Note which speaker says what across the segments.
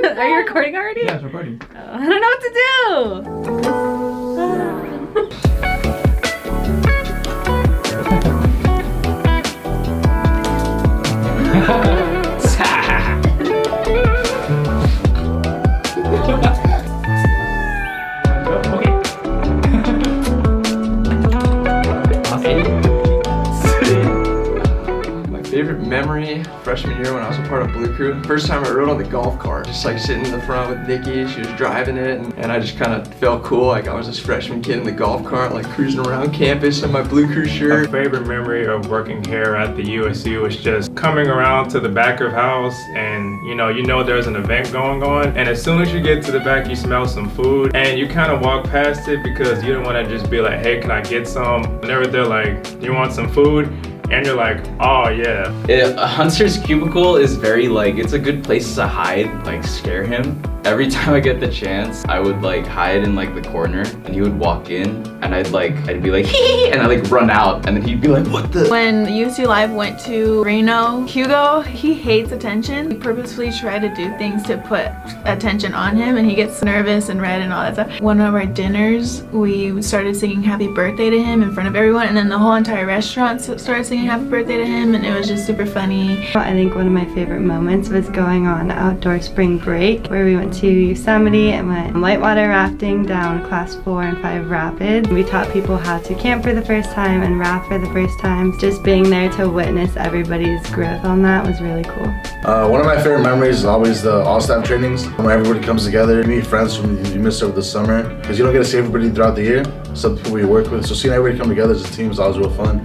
Speaker 1: Are you recording already?
Speaker 2: Yeah, it's recording.
Speaker 1: Oh, I don't know what to do.
Speaker 3: Favorite memory, freshman year when I was a part of Blue Crew. First time I rode on the golf cart, just like sitting in the front with Nikki, she was driving it, and I just kind of felt cool, like I was this freshman kid in the golf cart, like cruising around campus in my Blue Crew shirt.
Speaker 2: My favorite memory of working here at the USU was just coming around to the back of house, and you know there's an event going on, and as soon as you get to the back, you smell some food, and you kind of walk past it because you don't want to just be like, hey, can I get some? Whenever they're like, you want some food? And you're like, oh yeah.
Speaker 4: Hunter's cubicle is very like, it's a good place to hide, like scare him. Every time I get the chance, I would like hide in like the corner and he would walk in and I'd be like, hee, and I'd like run out and then he'd be like, what the?
Speaker 1: When USU Live went to Reno, Hugo, he hates attention. We purposefully try to do things to put attention on him and he gets nervous and red and all that stuff. One of our dinners, we started singing happy birthday to him in front of everyone, and then the whole entire restaurant started singing happy birthday to him, and it was just super funny.
Speaker 5: I think one of my favorite moments was going on outdoor spring break where we went to Yosemite and went whitewater rafting down class 4 and 5 rapids. We taught people how to camp for the first time and raft for the first time. Just being there to witness everybody's growth on that was really cool.
Speaker 6: One of my favorite memories is always the all-staff trainings, when everybody comes together. You meet friends from you missed over the summer, because you don't get to see everybody throughout the year. Some people you work with, so seeing everybody come together as a team is always real fun.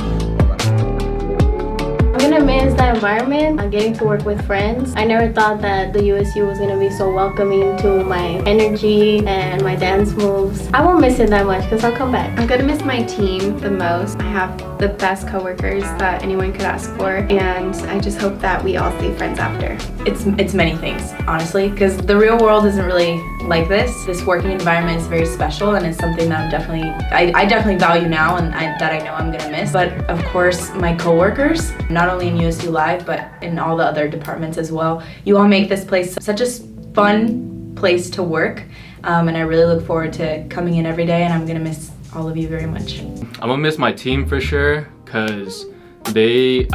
Speaker 7: I'm gonna miss the environment, getting to work with friends. I never thought that the USU was gonna be so welcoming to my energy and my dance moves. I won't miss it that much because I'll come back.
Speaker 8: I'm gonna miss my team the most. I have the best coworkers that anyone could ask for, and I just hope that we all stay friends after.
Speaker 9: It's many things, honestly, because the real world isn't really like this. This working environment is very special, and it's something that I definitely value now, and that I know I'm gonna miss. But of course, my coworkers, not only in USU Live, but in all the other departments as well. You all make this place such a fun place to work, and I really look forward to coming in every day, and I'm gonna miss all of you very much.
Speaker 10: I'm gonna miss my team for sure, because they're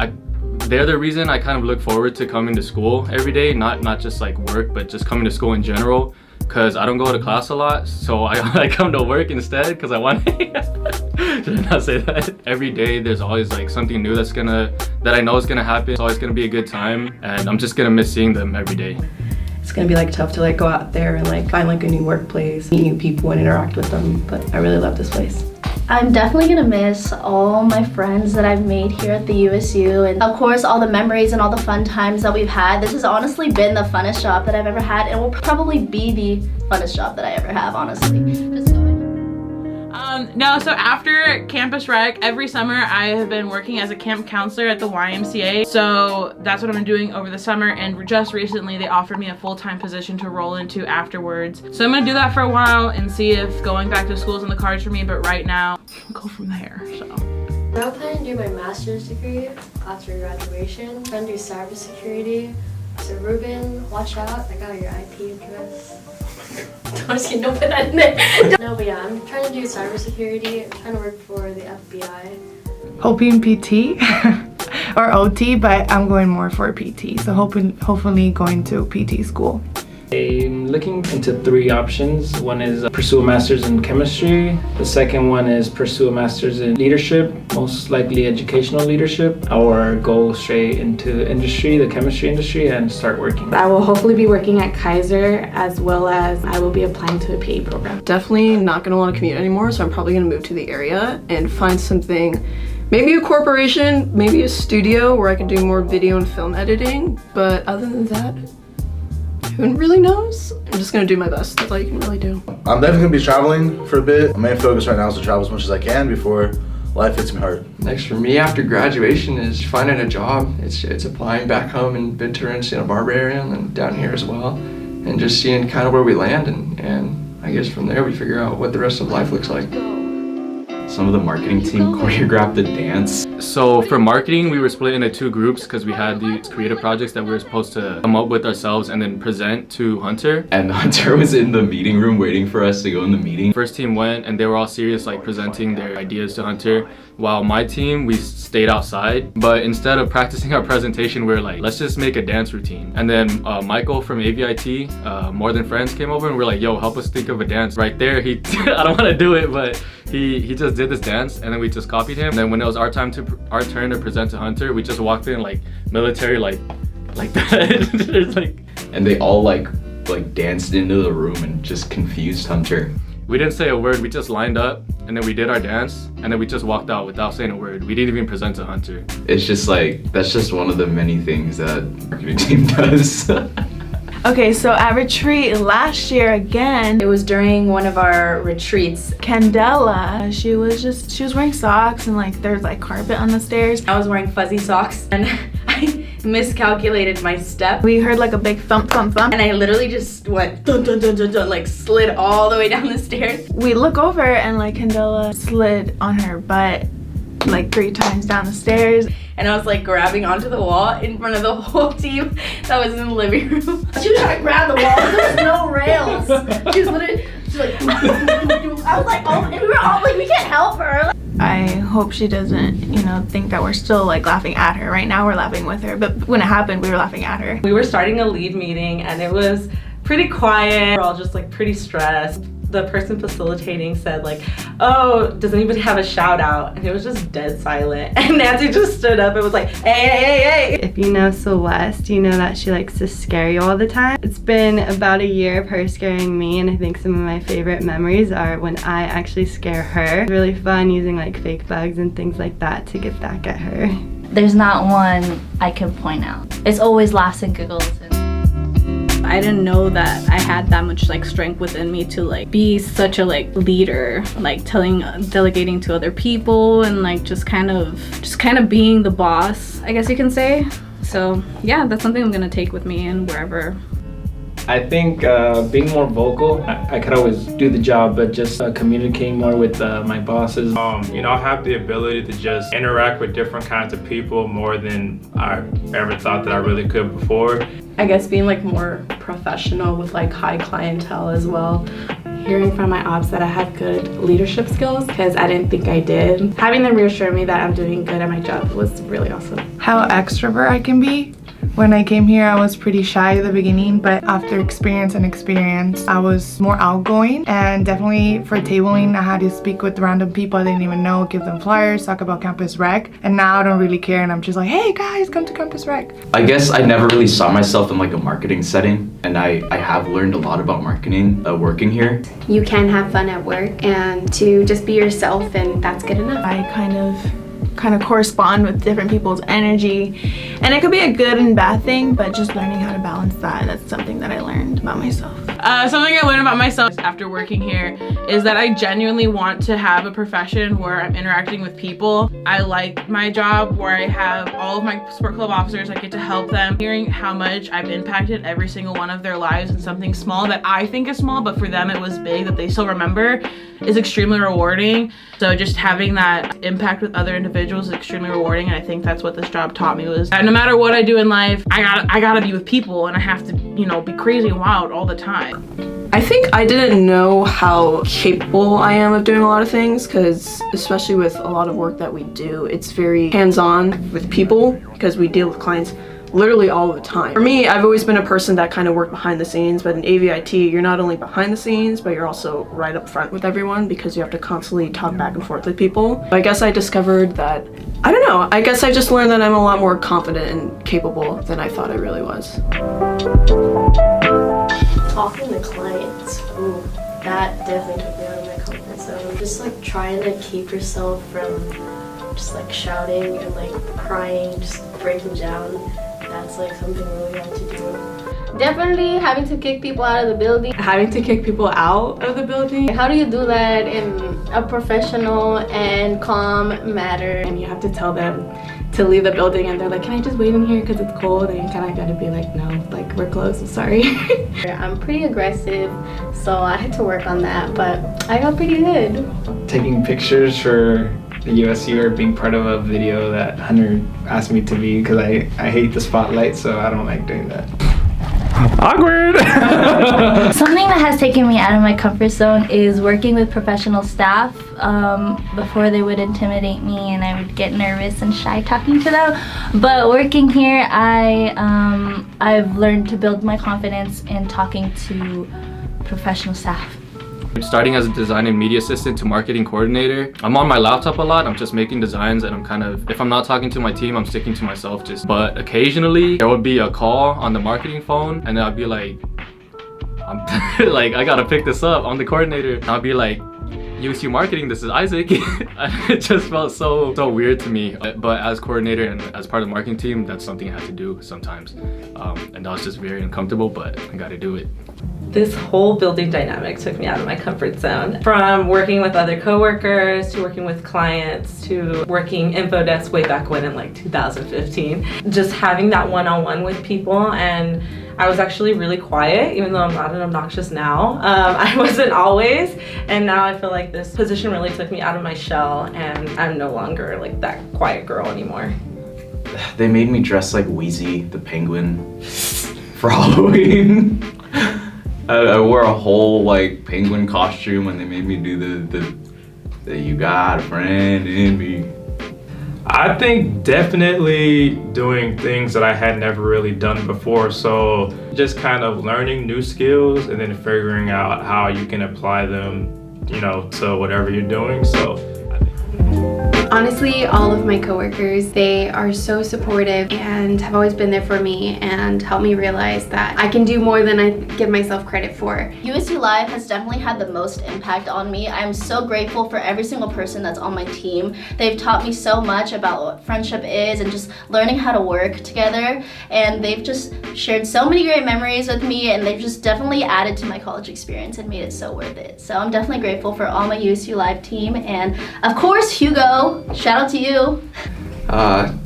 Speaker 10: the reason I kind of look forward to coming to school every day, not just like work, but just coming to school in general, because I don't go to class a lot, so I come to work instead because I want Should I not say that? Every day there's always like something new that I know is gonna happen. It's always gonna be a good time, and I'm just gonna miss seeing them every day.
Speaker 9: It's gonna be like tough to like go out there and like find like a new workplace, meet new people and interact with them, but I really love this place.
Speaker 7: I'm definitely gonna miss all my friends that I've made here at the USU, and of course all the memories and all the fun times that we've had. This has honestly been the funnest job that I've ever had, and will probably be the funnest job that I ever have, honestly.
Speaker 1: No, so after Campus Rec, every summer I have been working as a camp counselor at the YMCA. So that's what I've been doing over the summer, and just recently they offered me a full-time position to roll into afterwards. So I'm gonna do that for a while and see if going back to school is in the cards for me, but right now, go from there, so.
Speaker 7: I'm planning to do my master's degree after graduation. I'm gonna do cybersecurity. So Ruben, watch out, I got your IP address. I'm just kidding, don't put that in there. No, but yeah, I'm trying to do cybersecurity. I'm trying to work for the FBI.
Speaker 11: Hoping PT or OT, but I'm going more for PT. So hopefully going to PT school.
Speaker 2: I'm looking into 3 options. One is pursue a master's in chemistry. The second one is pursue a master's in leadership, most likely educational leadership, or go straight into industry, the chemistry industry, and start working.
Speaker 8: I will hopefully be working at Kaiser, as well as I will be applying to a PA program.
Speaker 12: Definitely not gonna want to commute anymore, so I'm probably gonna move to the area and find something, maybe a corporation, maybe a studio where I can do more video and film editing, but other than that, who really knows? I'm just gonna do my best. That's all you can really do.
Speaker 6: I'm definitely gonna be traveling for a bit. My main focus right now is to travel as much as I can before life hits me hard.
Speaker 3: Next for me after graduation is finding a job. It's applying back home in Ventura and Santa Barbara area, and then down here as well, and just seeing kind of where we land, and I guess from there we figure out what the rest of life looks like.
Speaker 4: Some of the marketing team choreographed the dance.
Speaker 10: So for marketing, we were split into 2 groups because we had these creative projects that we were supposed to come up with ourselves and then present to Hunter.
Speaker 4: And Hunter was in the meeting room waiting for us to go in the meeting.
Speaker 10: First team went and they were all serious, like presenting their ideas to Hunter, while my team, we stayed outside. But instead of practicing our presentation, we were like, let's just make a dance routine. And then Michael from AVIT, More Than Friends, came over and we're like, yo, help us think of a dance. Right there, he I don't want to do it, but he just did this dance and then we just copied him. And then when it was our turn to present to Hunter, we just walked in like military, like that. It's like,
Speaker 4: and they all like danced into the room and just confused Hunter.
Speaker 10: We didn't say a word, we just lined up and then we did our dance and then we just walked out without saying a word. We didn't even present to Hunter.
Speaker 4: It's just like, that's just one of the many things that marketing team does.
Speaker 1: Okay, so at retreat last year again,
Speaker 9: It was during one of our retreats.
Speaker 1: Candela, she was wearing socks and like there's like carpet on the stairs.
Speaker 9: I was wearing fuzzy socks and I miscalculated my step.
Speaker 1: We heard like a big thump, thump, thump.
Speaker 9: And I literally just went dun dun dun dun dun, like slid all the way down the stairs.
Speaker 1: We look over and like Candela slid on her butt like 3 times down the stairs.
Speaker 9: And I was like grabbing onto the wall in front of the whole team that was in the living room.
Speaker 7: She was trying to grab the wall. There was no rails. She was literally just like. I was like, oh, and we were all like, we can't help her.
Speaker 1: I hope she doesn't, think that we're still like laughing at her. Right now we're laughing with her, but when it happened, we were laughing at her.
Speaker 13: We were starting a lead meeting and it was pretty quiet. We're all just like pretty stressed. The person facilitating said like, oh, does anybody have a shout out? And it was just dead silent. And Nancy just stood up and was like, hey, hey, hey, hey.
Speaker 5: If you know Celeste, you know that she likes to scare you all the time. It's been about a year of her scaring me, and I think some of my favorite memories are when I actually scare her. It's really fun using like fake bugs and things like that to get back at her.
Speaker 14: There's not one I can point out. It's always laughs and giggles.
Speaker 15: I didn't know that I had that much like strength within me to like be such a like leader, like delegating to other people and like just kind of being the boss, I guess you can say. So yeah, that's something I'm gonna take with me and wherever.
Speaker 16: I think being more vocal, I could always do the job, but just communicating more with my bosses.
Speaker 2: I have the ability to just interact with different kinds of people more than I ever thought that I really could before.
Speaker 17: I guess being like more professional with like high clientele as well. Hearing from my ops that I had good leadership skills because I didn't think I did. Having them reassure me that I'm doing good at my job was really awesome.
Speaker 11: How extrovert I can be. When I came here, I was pretty shy at the beginning, but after experience, I was more outgoing. And definitely for tabling, I had to speak with random people I didn't even know, give them flyers, talk about Campus Rec. And now I don't really care, and I'm just like, hey guys, come to Campus Rec.
Speaker 4: I guess I never really saw myself in like a marketing setting, and I have learned a lot about marketing working here.
Speaker 8: You can have fun at work and to just be yourself, and that's good enough.
Speaker 1: I kind of correspond with different people's energy, and it could be a good and bad thing, but just learning how to balance that's something that I learned about myself.
Speaker 18: Something I learned about myself after working here is that I genuinely want to have a profession where I'm interacting with people. I like my job where I have all of my sport club officers. I get to help them. Hearing how much I've impacted every single one of their lives in something small that I think is small, but for them it was big, that they still remember, is extremely rewarding. So just having that impact with other individuals is extremely rewarding, and I think that's what this job taught me, was that no matter what I do in life, I gotta be with people, and I have to, be crazy and wild all the time.
Speaker 12: I think I didn't know how capable I am of doing a lot of things, because especially with a lot of work that we do, it's very hands-on with people because we deal with clients literally all the time. For me, I've always been a person that kind of worked behind the scenes, but in AVIT, you're not only behind the scenes, but you're also right up front with everyone because you have to constantly talk back and forth with people. I guess I discovered that, I don't know, I guess I just learned that I'm a lot more confident and capable than I thought I really was.
Speaker 7: Talking to clients, ooh, that definitely took me out of my comfort zone. Just like trying to keep yourself from just like shouting and like crying, just breaking down. That's like something really hard to do.
Speaker 8: Definitely having to kick people out of the building.
Speaker 17: Having to kick people out of the building.
Speaker 8: How do you do that in a professional and calm manner?
Speaker 17: And you have to tell them to leave the building, and they're like, can I just wait in here because it's cold? And you kind of got to be like, no, like we're closed, I'm sorry.
Speaker 8: I'm pretty aggressive, so I had to work on that, but I got pretty good.
Speaker 16: Taking pictures for the USU or being part of a video that Hunter asked me to be, because I hate the spotlight, so I don't like doing that. Awkward!
Speaker 14: Something that has taken me out of my comfort zone is working with professional staff. Before they would intimidate me and I would get nervous and shy talking to them. But working here, I've learned to build my confidence in talking to professional staff.
Speaker 10: Starting as a design and media assistant to marketing coordinator, I'm on my laptop a lot. I'm just making designs, and I'm kind of, if I'm not talking to my team, I'm sticking to myself but occasionally there would be a call on the marketing phone and I'd be like, I gotta pick this up. I'm the coordinator. And I'll be like, USU marketing, this is Isaac. It just felt so weird to me. But as coordinator and as part of the marketing team, that's something I have to do sometimes. And that was just very uncomfortable, but I gotta do it.
Speaker 13: This whole building dynamic took me out of my comfort zone. From working with other coworkers, to working with clients, to working info desk way back when in like 2015. Just having that one-on-one with people, and I was actually really quiet, even though I'm loud and obnoxious now. I wasn't always, and now I feel like this position really took me out of my shell, and I'm no longer like that quiet girl anymore.
Speaker 4: They made me dress like Wheezy the Penguin for Halloween. I wore a whole like penguin costume, and they made me do the you got a friend in me.
Speaker 2: I think definitely doing things that I had never really done before. So just kind of learning new skills and then figuring out how you can apply them, to whatever you're doing. So
Speaker 8: Honestly, all of my coworkers, they are so supportive and have always been there for me and helped me realize that I can do more than I give myself credit for.
Speaker 14: USU Live has definitely had the most impact on me. I'm so grateful for every single person that's on my team. They've taught me so much about what friendship is and just learning how to work together. And they've just shared so many great memories with me, and they've just definitely added to my college experience and made it so worth it. So I'm definitely grateful for all my USU Live team, and of course Hugo. Shout out to you.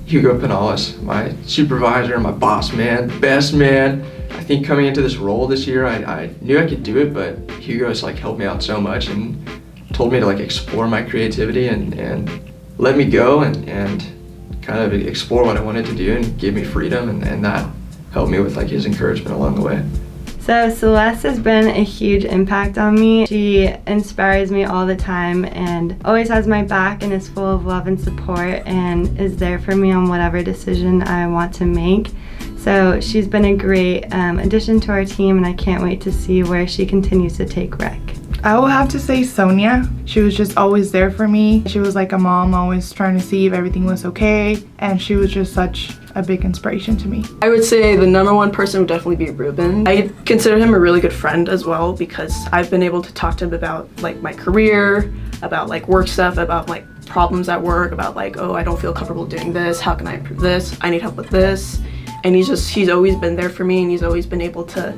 Speaker 3: Hugo Pinales, my supervisor, my boss man, best man. I think coming into this role this year, I knew I could do it, but Hugo's like helped me out so much and told me to like explore my creativity and let me go and kind of explore what I wanted to do and give me freedom, and that helped me with like his encouragement along the way.
Speaker 5: So Celeste has been a huge impact on me. She inspires me all the time and always has my back and is full of love and support and is there for me on whatever decision I want to make. So she's been a great addition to our team, and I can't wait to see where she continues to take REC.
Speaker 11: I will have to say Sonia. She was just always there for me. She was like a mom, always trying to see if everything was okay, and she was just such a big inspiration to me.
Speaker 12: I would say the number one person would definitely be Ruben. I consider him a really good friend as well, because I've been able to talk to him about like my career, about like work stuff, about like problems at work, about like, oh, I don't feel comfortable doing this, how can I improve this, I need help with this. And he's always been there for me, and he's always been able to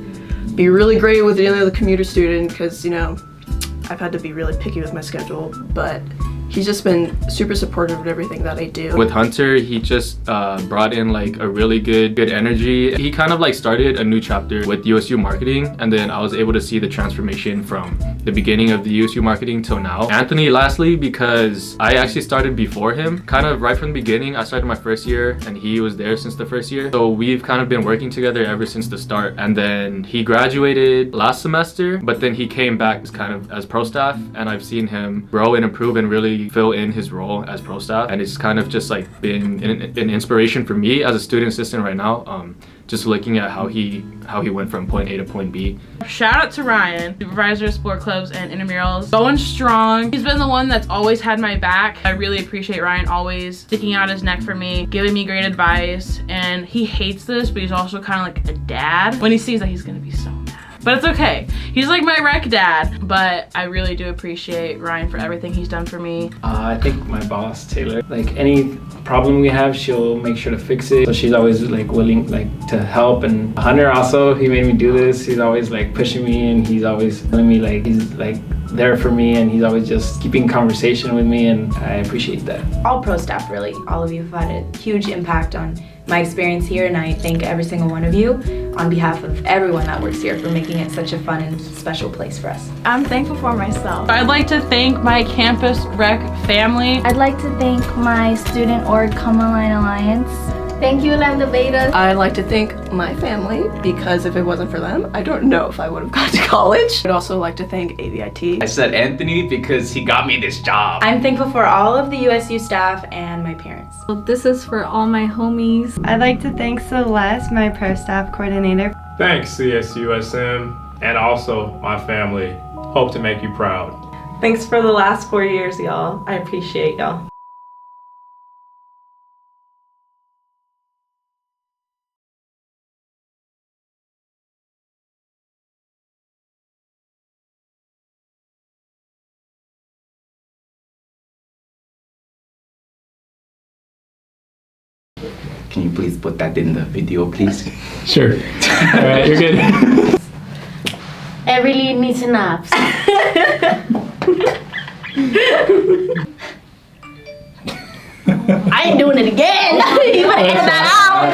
Speaker 12: be really great with dealing with a commuter student, because I've had to be really picky with my schedule, but he's just been super supportive of everything that I do.
Speaker 10: With Hunter, he just brought in like a really good energy. He kind of like started a new chapter with USU marketing, and then I was able to see the transformation from the beginning of the USU marketing till now. Anthony, lastly, because I actually started before him, kind of right from the beginning. I started my first year and he was there since the first year. So we've kind of been working together ever since the start. And then he graduated last semester, but then he came back as pro staff, and I've seen him grow and improve and really fill in his role as pro staff, and it's kind of just like been an inspiration for me as a student assistant right now, just looking at how he went from point A to point B.
Speaker 18: Shout out to Ryan, supervisor of sport clubs and intramurals, going strong. He's been the one that's always had my back. I really appreciate Ryan always sticking out his neck for me, giving me great advice, and he hates this, but he's also kind of like a dad. When he sees that, he's gonna be so mad. But it's okay. He's like my rec dad, but I really do appreciate Ryan for everything he's done for me.
Speaker 16: I think my boss, Taylor, like any problem we have, she'll make sure to fix it. So she's always like willing to help. And Hunter also, he made me do this. He's always like pushing me, and he's always telling me like he's like there for me, and he's always just keeping conversation with me, and I appreciate that.
Speaker 9: All pro staff, really, all of you have had a huge impact on my experience here, and I thank every single one of you on behalf of everyone that works here for making it such a fun and special place for us.
Speaker 1: I'm thankful for myself.
Speaker 18: I'd like to thank my campus rec family.
Speaker 19: I'd like to thank my student org Come Online Alliance. Thank you, Lambda Beta.
Speaker 12: I'd like to thank my family because if it wasn't for them, I don't know if I would have gone to college. I'd also like to thank AVIT.
Speaker 4: I said Anthony because he got me this job.
Speaker 9: I'm thankful for all of the USU staff and my parents.
Speaker 15: Well, this is for all my homies.
Speaker 5: I'd like to thank Celeste, my pro staff coordinator.
Speaker 2: Thanks, CSUSM, and also my family. Hope to make you proud.
Speaker 13: Thanks for the last 4 years, y'all. I appreciate y'all.
Speaker 4: Can you please put that in the video, please?
Speaker 16: Sure. All right, you're good.
Speaker 19: Every lead needs an abs.
Speaker 14: I ain't doing it again. You better edit that out.